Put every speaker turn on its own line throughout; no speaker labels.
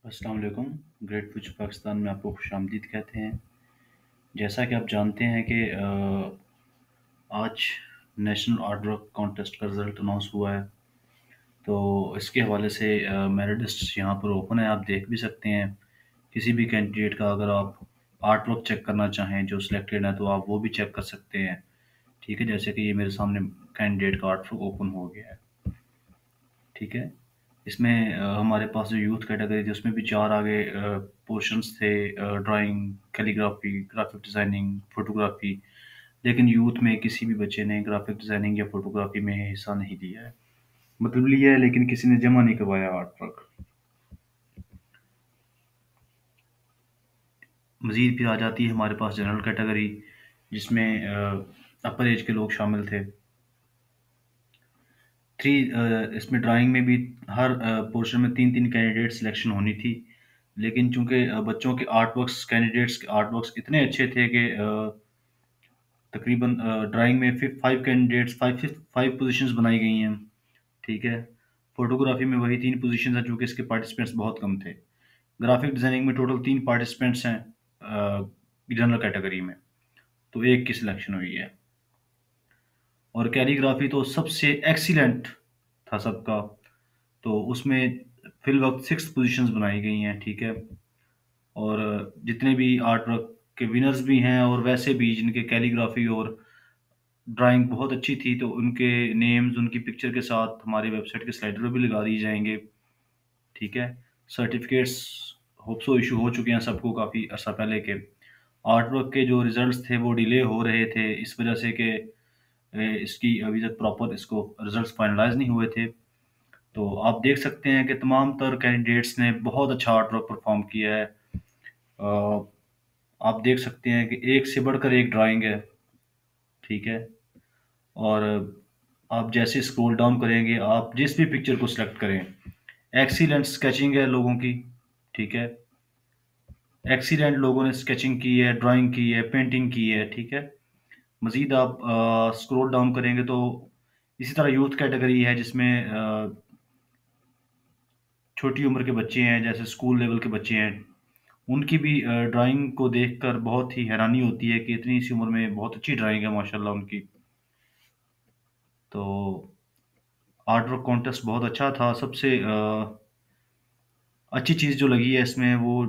अस्सलाम वालेकुम। Great future Pakistan में आपको खुशामदीद कहते हैं। जैसा कि आप जानते हैं कि आज नेशनल आर्ट वर्क कॉन्टेस्ट का रिज़ल्ट अनाउंस हुआ है। तो इसके हवाले से मेरिट लिस्ट यहाँ पर ओपन है, आप देख भी सकते हैं। किसी भी कैंडिडेट का अगर आप आर्ट वर्क चेक करना चाहें जो सिलेक्टेड है, तो आप वो भी चेक कर सकते हैं। ठीक है, जैसे कि ये मेरे सामने कैंडिडेट का आर्ट वर्क ओपन हो गया है। ठीक है, इसमें हमारे पास जो यूथ कैटेगरी थी उसमें भी 4 आगे पोर्शंस थे, drawing, calligraphy, graphic designing, photography. लेकिन यूथ में किसी भी बच्चे ने ग्राफिक डिज़ाइनिंग या फ़ोटोग्राफ़ी में हिस्सा नहीं लिया है। मतलब लिया है लेकिन किसी ने जमा नहीं करवाया आर्ट वर्क। मज़ीद फिर आ जाती है हमारे पास जनरल कैटेगरी, जिसमें अपर एज के लोग शामिल थे। इसमें ड्राइंग में भी हर पोर्शन में 3-3 कैंडिडेट सिलेक्शन होनी थी। लेकिन चूँकि बच्चों के कैंडिडेट्स के आर्ट वर्क्स इतने अच्छे थे कि तकरीबन ड्राइंग में 5 कैंडिडेट्स 5 पोज़ीशंस बनाई गई हैं। ठीक है। फ़ोटोग्राफ़ी में वही 3 पोज़ीशंस हैं, चूँकि इसके पार्टिसिपेंट्स बहुत कम थे। ग्राफ़िक डिज़ाइनिंग में टोटल 3 पार्टिसिपेंट्स हैं जनरल कैटेगरी में, तो 1 की सिलेक्शन हुई है। और कैलीग्राफ़ी तो सबसे एक्सीलेंट था सबका, तो उसमें फ़िलवक़्त 6 पोज़ीशंस बनाई गई हैं। ठीक है। और जितने भी आर्ट वर्क के विनर्स भी हैं और वैसे भी जिनके कैलीग्राफ़ी और ड्राइंग बहुत अच्छी थी, तो उनके नेम्स उनकी पिक्चर के साथ हमारी वेबसाइट के स्लाइडर पे भी लगा दिए जाएँगे। ठीक है। सर्टिफ़िकेट्स होप सो इश्यू हो चुके हैं सबको काफ़ी अर्सा पहले के। आर्ट वर्क के जो रिज़ल्ट्स थे वो डिले हो रहे थे इस वज़ह से कि इसकी अभी तक प्रॉपर इसको रिज़ल्ट्स फाइनलाइज़ नहीं हुए थे। तो आप देख सकते हैं कि तमाम तर कैंडिडेट्स ने बहुत अच्छा आर्ट वर्क परफ़ॉर्म किया है। आप देख सकते हैं कि एक से बढ़कर एक ड्राइंग है। ठीक है। और आप जैसे स्क्रॉल डाउन करेंगे, आप जिस भी पिक्चर को सिलेक्ट करें, एक्सीलेंट स्केचिंग है लोगों की। ठीक है। एक्सीलेंट लोगों ने स्केचिंग की है, ड्राइंग की है, पेंटिंग की है। ठीक है। मज़ीद आप स्क्रॉल डाउन करेंगे तो इसी तरह यूथ कैटेगरी है, जिसमें छोटी उम्र के बच्चे हैं, जैसे स्कूल लेवल के बच्चे हैं। उनकी भी ड्राइंग को देखकर बहुत ही हैरानी होती है कि इतनी सी उम्र में बहुत अच्छी ड्राइंग है माशाल्लाह उनकी। तो आर्ट वर्क कॉन्टेस्ट बहुत अच्छा था। सबसे अच्छी चीज़ जो लगी है इसमें वो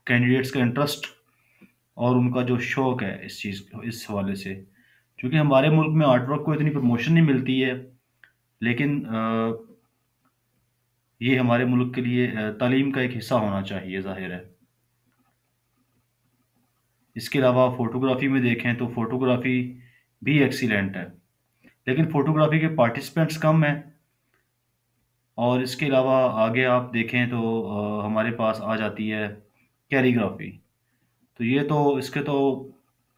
कैंडिडेट्स का इंटरेस्ट और उनका जो शौक है इस चीज़ इस हवाले से। क्योंकि हमारे मुल्क में आर्ट वर्क को इतनी प्रमोशन नहीं मिलती है, लेकिन ये हमारे मुल्क के लिए तालीम का एक हिस्सा होना चाहिए, ज़ाहिर है। इसके अलावा फ़ोटोग्राफ़ी में देखें तो फ़ोटोग्राफ़ी भी एक्सीलेंट है, लेकिन फ़ोटोग्राफ़ी के पार्टिसिपेंट्स कम हैं। और इसके अलावा आगे आप देखें तो हमारे पास आ जाती है कैलीग्राफ़ी। तो ये तो इसके तो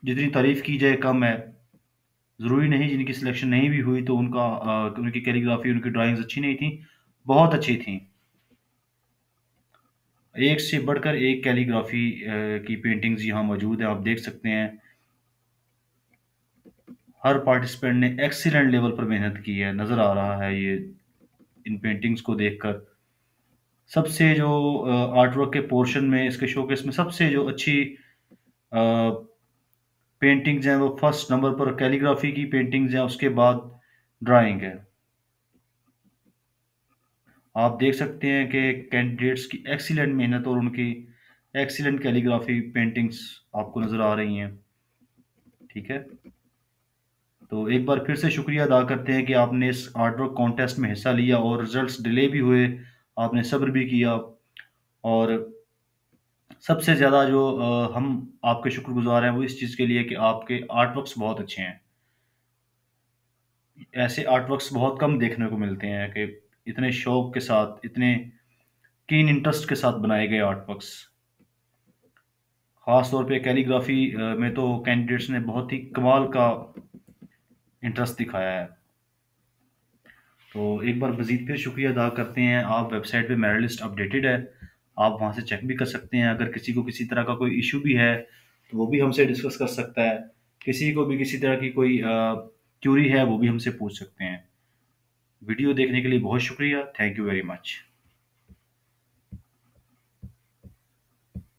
जितनी तारीफ़ की जाए कम है। ज़रूरी नहीं जिनकी सिलेक्शन नहीं भी हुई तो उनकी कैलीग्राफ़ी, उनकी ड्राइंग्स अच्छी नहीं थी, बहुत अच्छी थी। एक से बढ़कर एक कैलीग्राफ़ी की पेंटिंग्स यहाँ मौजूद हैं, आप देख सकते हैं। हर पार्टिसिपेंट ने एक्सीलेंट लेवल पर मेहनत की है, नज़र आ रहा है ये इन पेंटिंग्स को देखकर। सबसे जो आर्ट वर्क के पोर्शन में इसके शोकेस में सबसे जो अच्छी अ, पेंटिंग्स हैं वो फर्स्ट नंबर पर कैलीग्राफी की पेंटिंग्स हैं, उसके बाद ड्राइंग है। आप देख सकते हैं कि कैंडिडेट्स की एक्सीलेंट मेहनत और उनकी एक्सीलेंट कैलीग्राफी पेंटिंग्स आपको नज़र आ रही हैं। ठीक है। तो एक बार फिर से शुक्रिया अदा करते हैं कि आपने इस आर्ट वर्क कॉन्टेस्ट में हिस्सा लिया और रिजल्ट्स डिले भी हुए, आपने सब्र भी किया। और सबसे ज़्यादा जो हम आपके शुक्रगुज़ार हैं वो इस चीज़ के लिए कि आपके आर्ट वर्क्स बहुत अच्छे हैं। ऐसे आर्ट वर्क्स बहुत कम देखने को मिलते हैं कि इतने शौक के साथ, इतने कीन इंटरेस्ट के साथ बनाए गए आर्ट वर्क्स। ख़ास तौर पे कैलीग्राफ़ी में तो कैंडिडेट्स ने बहुत ही कमाल का इंटरेस्ट दिखाया है। तो एक बार मज़ीद फिर शुक्रिया अदा करते हैं। आप वेबसाइट पे मेरिट लिस्ट अपडेटेड है, आप वहाँ से चेक भी कर सकते हैं। अगर किसी को किसी तरह का कोई इश्यू भी है, तो वो भी हमसे डिस्कस कर सकता है। किसी को भी किसी तरह की कोई क्यूरी है, वो भी हमसे पूछ सकते हैं। वीडियो देखने के लिए बहुत शुक्रिया। Thank you very much.